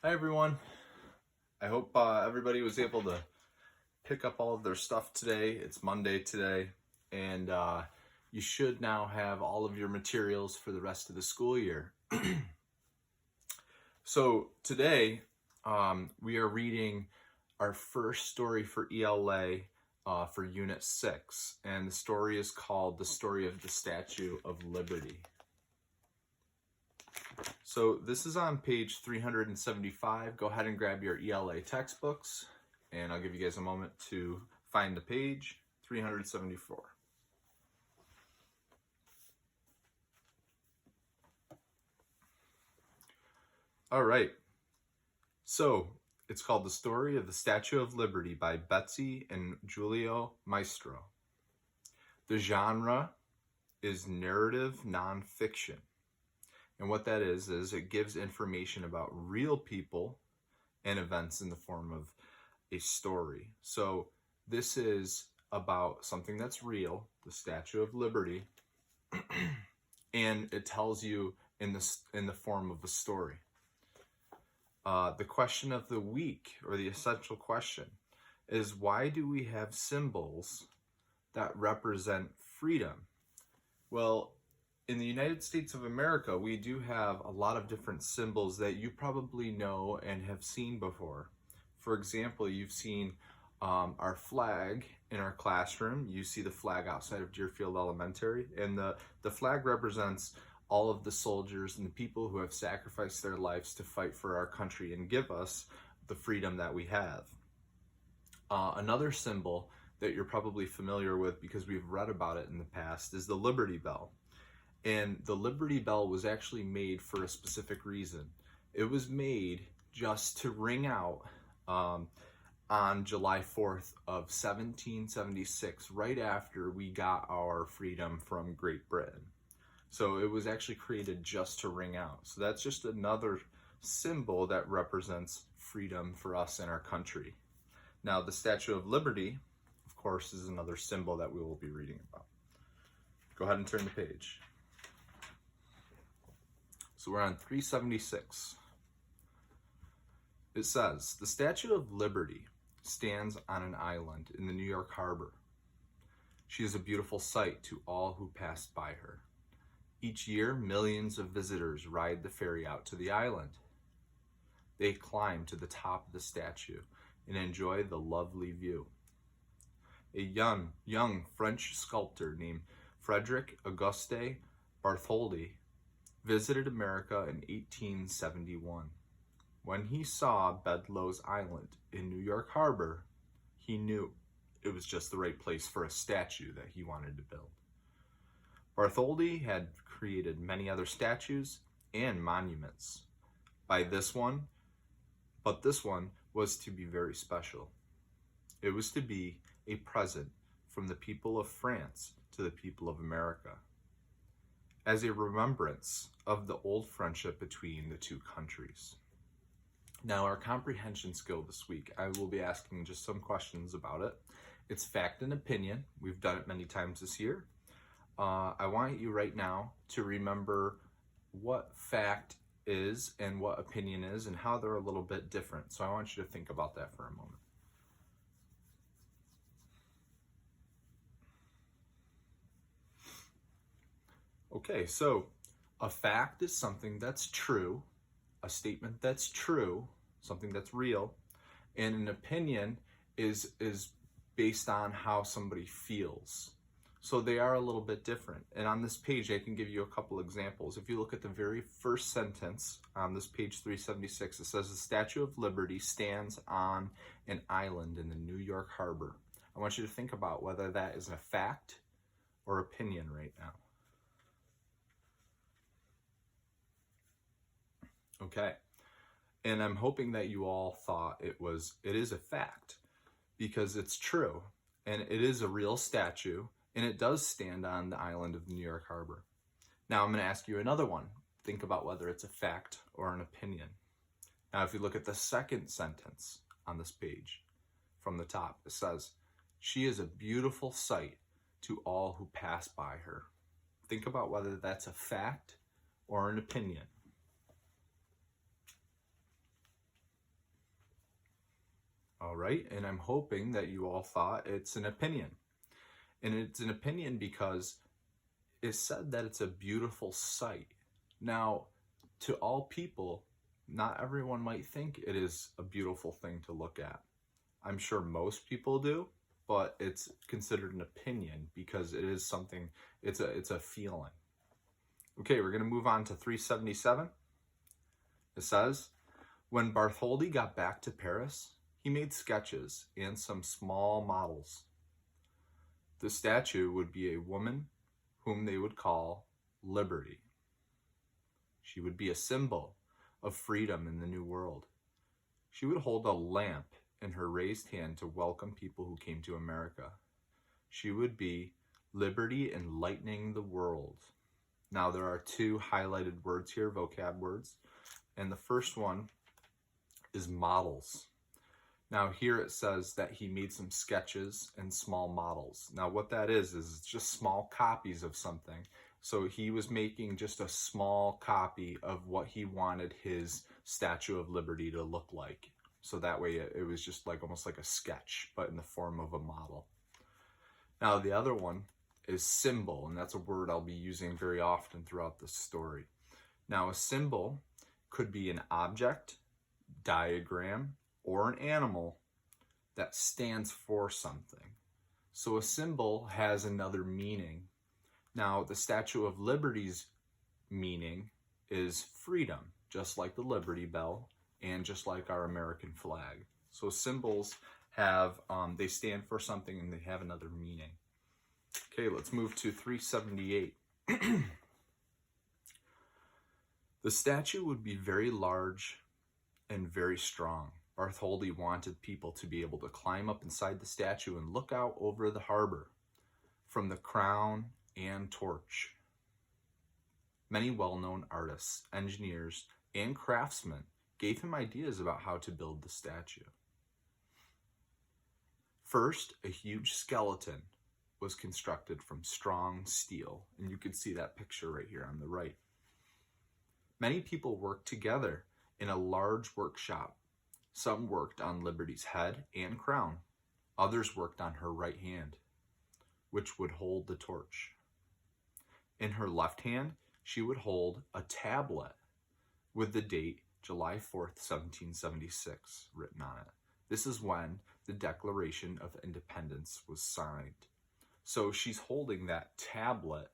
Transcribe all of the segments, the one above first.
Hi everyone. I hope everybody was able to pick up all of their stuff today. It's Monday today, and you should now have all of your materials for the rest of the school year. So today we are reading our first story for ELA for Unit 6, and the story is called The Story of the Statue of Liberty. So this is on page 375. Go ahead and grab your ELA textbooks, and I'll give you guys a moment to find the page, 374. All right, so it's called The Story of the Statue of Liberty by Betsy and Giulio Maestro. The genre is narrative nonfiction. And what that is it gives information about real people and events in the form of a story. So this is about something that's real, the Statue of Liberty, and it tells you in the form of a story. The question of the week, or the essential question, is why do we have symbols that represent freedom? Well, in the United States of America, we do have a lot of different symbols that you probably know and have seen before. For example, you've seen our flag in our classroom. You see the flag outside of Deerfield Elementary, and the flag represents all of the soldiers and the people who have sacrificed their lives to fight for our country and give us the freedom that we have. Another symbol that you're probably familiar with because we've read about it in the past is the Liberty Bell. And the Liberty Bell was actually made for a specific reason. It was made just to ring out on July 4th of 1776, right after we got our freedom from Great Britain. So it was actually created just to ring out. So that's just another symbol that represents freedom for us in our country. Now, the Statue of Liberty, of course, is another symbol that we will be reading about. Go ahead and turn the page. So we're on 376. It says, the Statue of Liberty stands on an island in the New York Harbor. She is a beautiful sight to all who pass by her. Each year, millions of visitors ride the ferry out to the island. They climb to the top of the statue and enjoy the lovely view. A young French sculptor named Frederic Auguste Bartholdi visited America in 1871. When he saw Bedloe's Island in New York Harbor, he knew it was just the right place for a statue that he wanted to build. Bartholdi had created many other statues and monuments but this one was to be very special. It was to be a present from the people of France to the people of America, as a remembrance of the old friendship between the two countries. Now, our comprehension skill this week, I will be asking just some questions about it. It's fact and opinion. We've done it many times this year. I want you right now to remember what fact is and what opinion is and how they're a little bit different. So I want you to think about that for a moment. Okay, so a fact is something that's true, a statement that's true, something that's real, and an opinion is based on how somebody feels. So they are a little bit different. And on this page, I can give you a couple examples. If you look at the very first sentence on this page 376, it says the Statue of Liberty stands on an island in the New York Harbor. I want you to think about whether that is a fact or opinion right now. Okay. And I'm hoping that you all thought it is a fact because it's true and it is a real statue. And it does stand on the island of the New York Harbor. Now I'm going to ask you another one. Think about whether it's a fact or an opinion. Now if you look at the second sentence on this page from the top, it says, she is a beautiful sight to all who pass by her. Think about whether that's a fact or an opinion. All right, and I'm hoping that you all thought it's an opinion. And it's an opinion because it's said that it's a beautiful sight. Now, to all people, not everyone might think it is a beautiful thing to look at. I'm sure most people do, but it's considered an opinion because it is something, it's a feeling. Okay, we're going to move on to 377. It says, when Bartholdi got back to Paris, he made sketches and some small models. The statue would be a woman whom they would call Liberty. She would be a symbol of freedom in the New World. She would hold a lamp in her raised hand to welcome people who came to America. She would be Liberty enlightening the world. Now there are two highlighted words here, vocab words, and the first one is models. Now here it says that he made some sketches and small models. Now what that is just small copies of something. So he was making just a small copy of what he wanted his Statue of Liberty to look like. So that way it was just like almost like a sketch, but in the form of a model. Now the other one is symbol, and that's a word I'll be using very often throughout the story. Now a symbol could be an object, diagram, or an animal that stands for something. So a symbol has another meaning. Now the Statue of Liberty's meaning is freedom, just like the Liberty Bell and just like our American flag. So symbols have, they stand for something and they have another meaning. Okay, let's move to 378. The statue would be very large and very strong. Bartholdi wanted people to be able to climb up inside the statue and look out over the harbor from the crown and torch. Many well-known artists, engineers, and craftsmen gave him ideas about how to build the statue. First, a huge skeleton was constructed from strong steel, and you can see that picture right here on the right. Many people worked together in a large workshop. Some worked on Liberty's head and crown. Others worked on her right hand, which would hold the torch. In her left hand, she would hold a tablet with the date July 4th, 1776 written on it. This is when the Declaration of Independence was signed. So she's holding that tablet,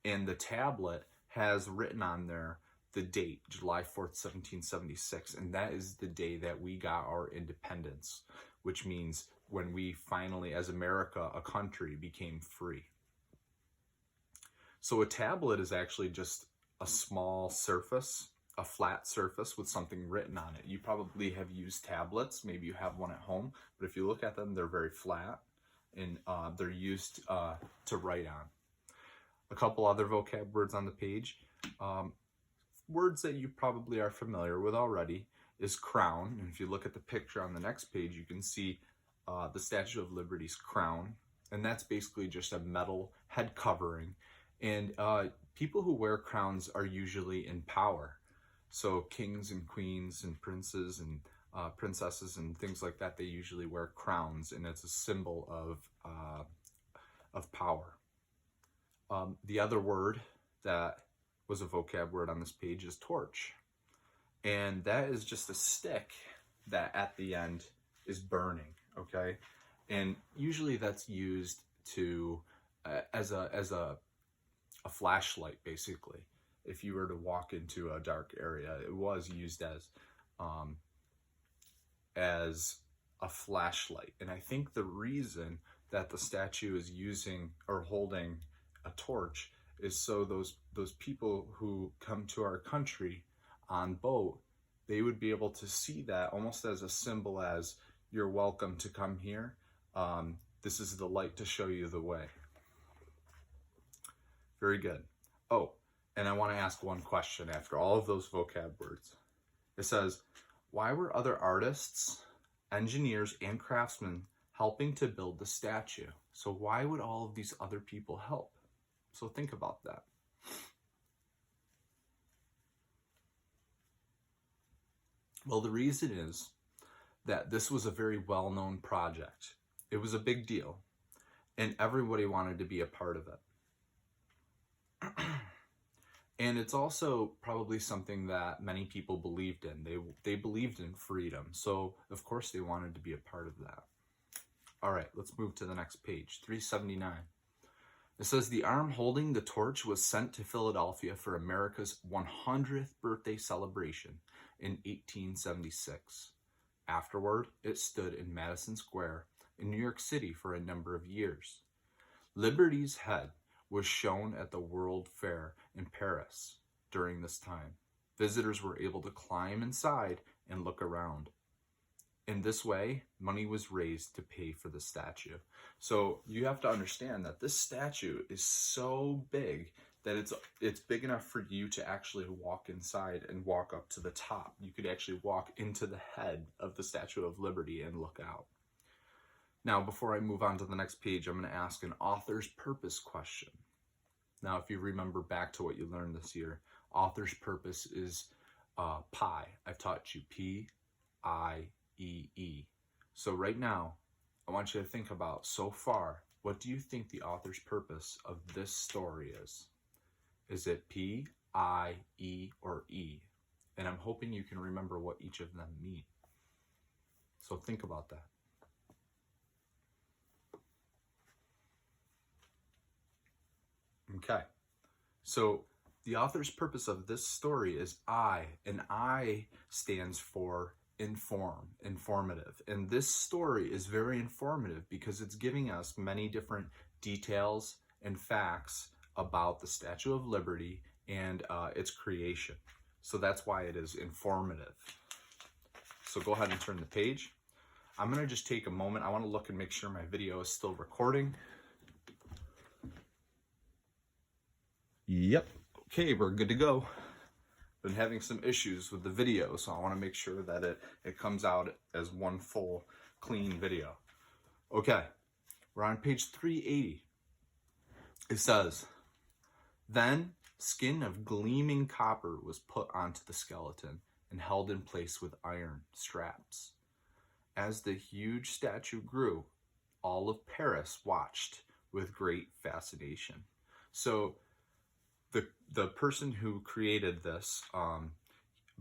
and the tablet has written on there the date, July 4th, 1776, and that is the day that we got our independence, which means when we finally, as America, a country, became free. So a tablet is actually just a small surface, a flat surface with something written on it. You probably have used tablets, maybe you have one at home, but if you look at them, they're very flat, and they're used to write on. A couple other vocab words on the page. Words that you probably are familiar with already is crown. And if you look at the picture on the next page, you can see the Statue of Liberty's crown. And that's basically just a metal head covering. And people who wear crowns are usually in power. So kings and queens and princes and princesses and things like that, they usually wear crowns, and it's a symbol of power. The other word that was a vocab word on this page is torch. And that is just a stick that at the end is burning, okay? And usually that's used to as a flashlight, basically. If you were to walk into a dark area, it was used as a flashlight. And I think the reason that the statue is using or holding a torch is so those people who come to our country on boat, they would be able to see that almost as a symbol, as you're welcome to come here. This is the light to show you the way. Very good. Oh, and I want to ask one question after all of those vocab words. It says, why were other artists, engineers, and craftsmen helping to build the statue? So why would all of these other people help? So think about that. Well, the reason is that this was a very well-known project. It was a big deal, and everybody wanted to be a part of it. And it's also probably something that many people believed in. They believed in freedom, so of course they wanted to be a part of that. All right, let's move to the next page, 379. It says, the arm holding the torch was sent to Philadelphia for America's 100th birthday celebration in 1876. Afterward, it stood in Madison Square in New York City for a number of years. Liberty's head was shown at the World Fair in Paris during this time. Visitors were able to climb inside and look around. In this way, money was raised to pay for the statue. So you have to understand that this statue is so big that it's big enough for you to actually walk inside and walk up to the top. You could actually walk into the head of the Statue of Liberty and look out. Now, before I move on to the next page, I'm going to ask an author's purpose question. Now, if you remember back to what you learned this year, author's purpose is PIE. I've taught you P-I-E-E. So right now, I want you to think about, so far, what do you think the author's purpose of this story is? Is it P, I, E, or E? And I'm hoping you can remember what each of them mean. So think about that. Okay, so the author's purpose of this story is I, and I stands for informative. And this story is very informative because it's giving us many different details and facts about the Statue of Liberty and its creation. So that's why it is informative. So go ahead and turn the page. I'm going to just take a moment. I want to look and make sure my video is still recording. Yep. Okay, we're good to go. Been having some issues with the video, so I want to make sure that it comes out as one full, clean video. Okay, we're on page 380. It says, then skin of gleaming copper was put onto the skeleton and held in place with iron straps. As the huge statue grew, all of Paris watched with great fascination. So the person who created this,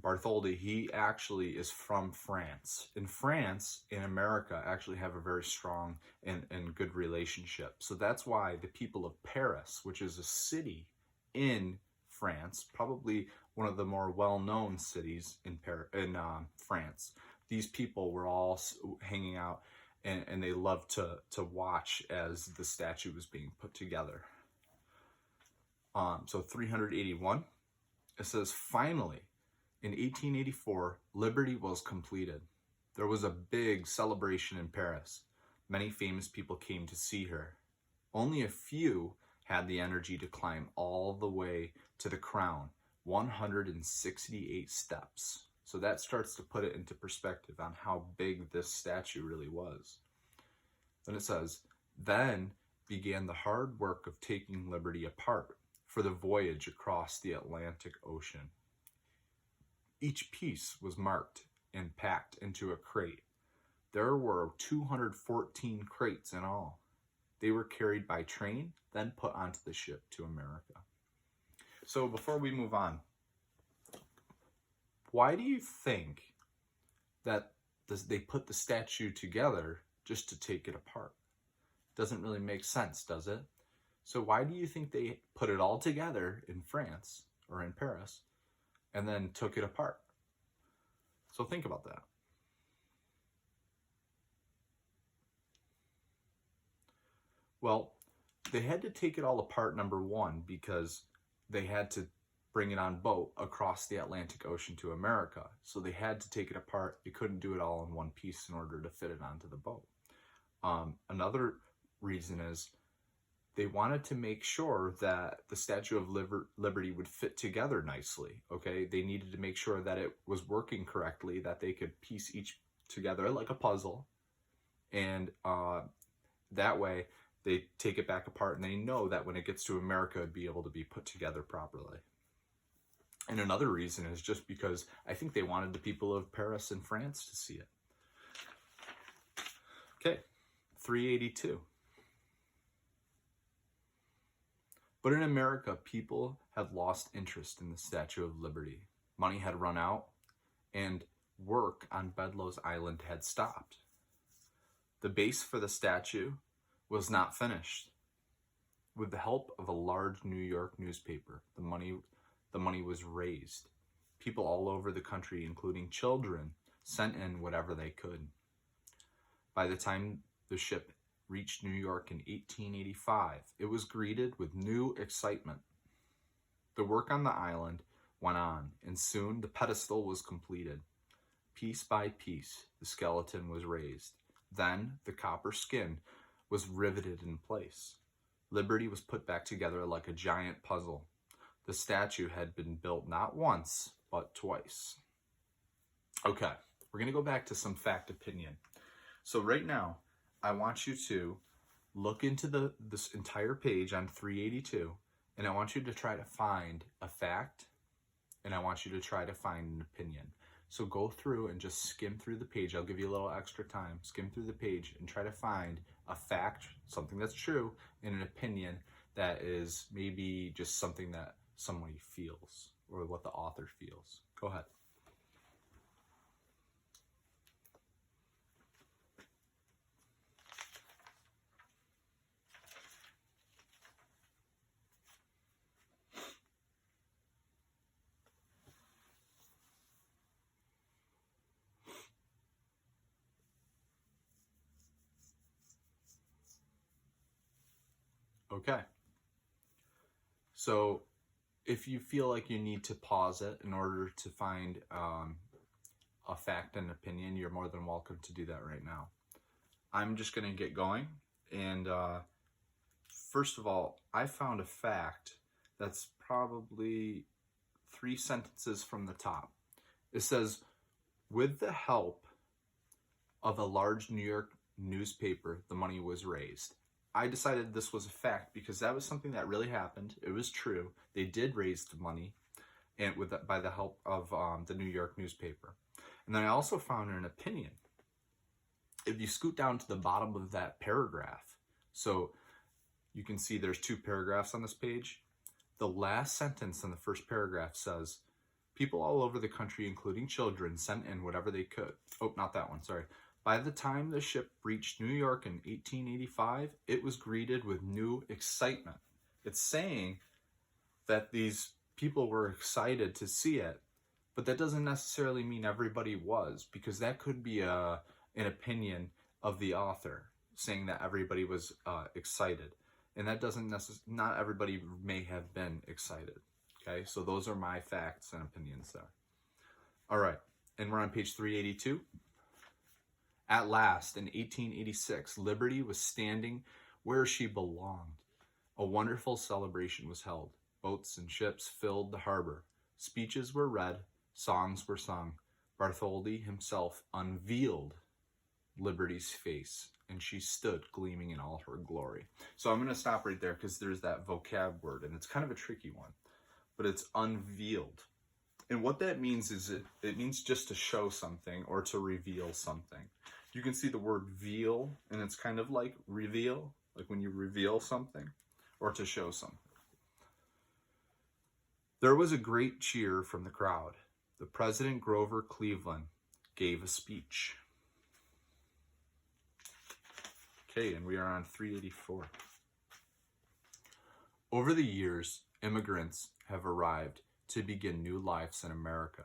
Bartholdi, he actually is from France. And France and America actually have a very strong and good relationship. So that's why the people of Paris, which is a city in France, probably one of the more well-known cities in France, these people were all hanging out and they loved to watch as the statue was being put together. So 381, it says, finally, in 1884, Liberty was completed. There was a big celebration in Paris. Many famous people came to see her. Only a few had the energy to climb all the way to the crown, 168 steps. So that starts to put it into perspective on how big this statue really was. Then it says, then began the hard work of taking Liberty apart for the voyage across the Atlantic Ocean. Each piece was marked and packed into a crate. There were 214 crates in all. They were carried by train, then put onto the ship to America. So before we move on, why do you think that they put the statue together just to take it apart? Doesn't really make sense, does it? So why do you think they put it all together in France or in Paris and then took it apart? So think about that. Well, they had to take it all apart, number one, because they had to bring it on boat across the Atlantic Ocean to America. So they had to take it apart. They couldn't do it all in one piece in order to fit it onto the boat. Another reason is they wanted to make sure that the Statue of Liberty would fit together nicely, okay? They needed to make sure that it was working correctly, that they could piece each together like a puzzle. And that way, they take it back apart and they know that when it gets to America, it'd be able to be put together properly. And another reason is just because I think they wanted the people of Paris and France to see it. Okay, 382. But in America, people had lost interest in the Statue of Liberty. Money had run out, and work on Bedloe's Island had stopped. The base for the statue was not finished. With the help of a large New York newspaper, the money was raised. People all over the country, including children, sent in whatever they could. By the time the ship reached New York in 1885, it was greeted with new excitement. The work on the island went on, and soon the pedestal was completed. Piece by piece, the skeleton was raised. Then the copper skin was riveted in place. Liberty was put back together like a giant puzzle. The statue had been built not once, but twice. Okay, we're going to go back to some fact opinion. So right now, I want you to look into this entire page on 382, and I want you to try to find a fact, and I want you to try to find an opinion. So go through and just skim through the page. I'll give you a little extra time. Skim through the page and try to find a fact, something that's true, and an opinion that is maybe just something that somebody feels or what the author feels. Go ahead. Okay. So if you feel like you need to pause it in order to find a fact and opinion, you're more than welcome to do that right now. I'm just going to get going. And first of all, I found a fact that's probably 3 sentences from the top. It says, with the help of a large New York newspaper, the money was raised. I decided this was a fact because that was something that really happened. It was true. They did raise the money, and by the help of the New York newspaper. And then I also found an opinion. If you scoot down to the bottom of that paragraph, so you can see there's 2 paragraphs on this page. The last sentence in the first paragraph says, people all over the country, including children, sent in whatever they could. Oh, not that one, sorry. By the time the ship reached New York in 1885, it was greeted with new excitement. It's saying that these people were excited to see it, but that doesn't necessarily mean everybody was, because that could be an opinion of the author saying that everybody was excited, and that doesn't not everybody may have been excited. Okay, so those are my facts and opinions there. All right, and we're on page 382. At last, in 1886, Liberty was standing where she belonged. A wonderful celebration was held. Boats and ships filled the harbor. Speeches were read, songs were sung. Bartholdi himself unveiled Liberty's face, and she stood gleaming in all her glory. So I'm going to stop right there because there's that vocab word, and it's kind of a tricky one, but it's unveiled. And what that means is it means just to show something or to reveal something. You can see the word veal, and it's kind of like reveal, like when you reveal something, or to show something. There was a great cheer from the crowd. The President Grover Cleveland gave a speech. Okay, and we are on 384. Over the years, immigrants have arrived to begin new lives in America.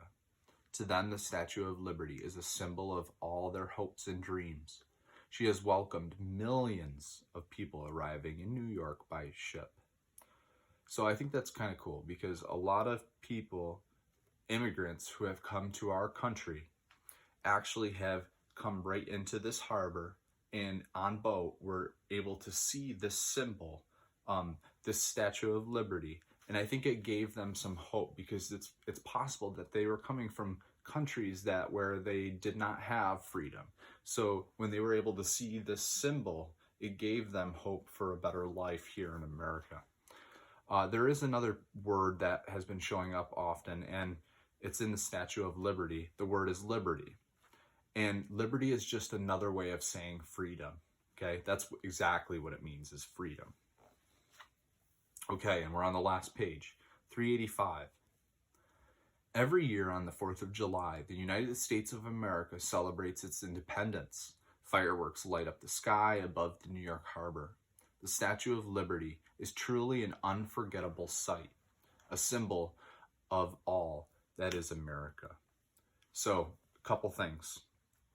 To them, the Statue of Liberty is a symbol of all their hopes and dreams. She has welcomed millions of people arriving in New York by ship. So I think that's kind of cool because a lot of people, immigrants who have come to our country, actually have come right into this harbor, and on boat were able to see this symbol, this Statue of Liberty. And I think it gave them some hope because it's possible that they were coming from countries where they did not have freedom. So when they were able to see this symbol, it gave them hope for a better life here in America. There is another word that has been showing up often, and it's in the Statue of Liberty. The word is liberty. And liberty is just another way of saying freedom. Okay, that's exactly what it means, is freedom. Okay, and we're on the last page, 385. Every year on the 4th of July, the United States of America celebrates its independence. Fireworks light up the sky above the New York harbor. The Statue of Liberty is truly an unforgettable sight, a symbol of all that is America. So, a couple things.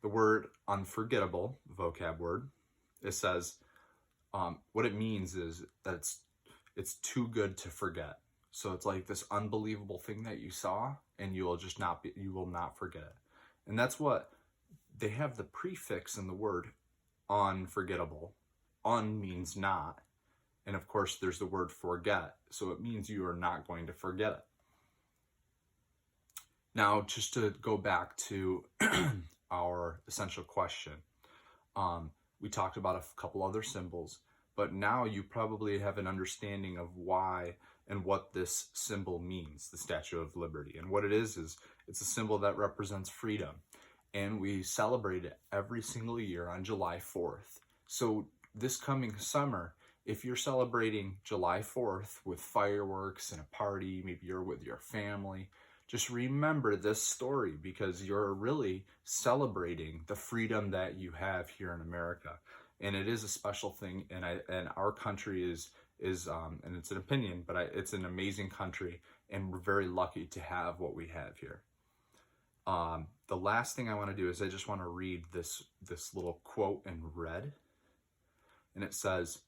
The word unforgettable, vocab word, it says, what it means is that it's too good to forget. So it's like this unbelievable thing that you saw, and you will not forget it. And that's what they have, the prefix in the word unforgettable. Un means not. And of course, there's the word forget. So it means you are not going to forget it. Now, just to go back to our essential question, we talked about a couple other symbols, but now you probably have an understanding of why and what this symbol means, the Statue of Liberty. And what it is it's a symbol that represents freedom. And we celebrate it every single year on July 4th. So this coming summer, if you're celebrating July 4th with fireworks and a party, maybe you're with your family, just remember this story, because you're really celebrating the freedom that you have here in America. And it is a special thing, and our country is and it's an opinion, but it's an amazing country, and we're very lucky to have what we have here. The last thing I want to do is I just want to read this little quote in red, and it says,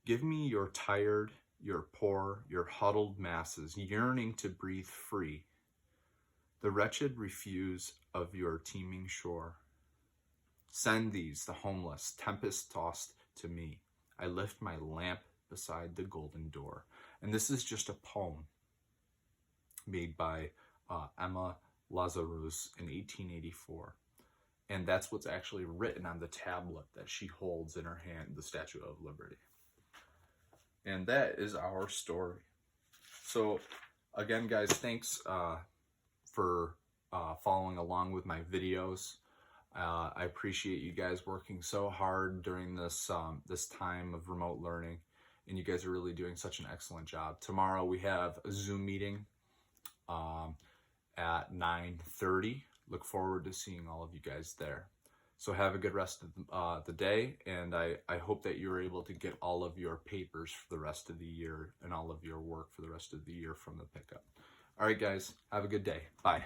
"Give me your tired, your poor, your huddled masses, yearning to breathe free. The wretched refuse of your teeming shore. Send these, the homeless, tempest-tossed, to me. I lift my lamp beside the golden door." And this is just a poem made by Emma Lazarus in 1884. And that's what's actually written on the tablet that she holds in her hand, the Statue of Liberty. And that is our story. So again, guys, thanks for following along with my videos. I appreciate you guys working so hard during this this time of remote learning, and you guys are really doing such an excellent job. Tomorrow we have a Zoom meeting at 9:30. Look forward to seeing all of you guys there. So have a good rest of the day, and I hope that you're able to get all of your papers for the rest of the year and all of your work for the rest of the year from the pickup. All right, guys, have a good day. Bye.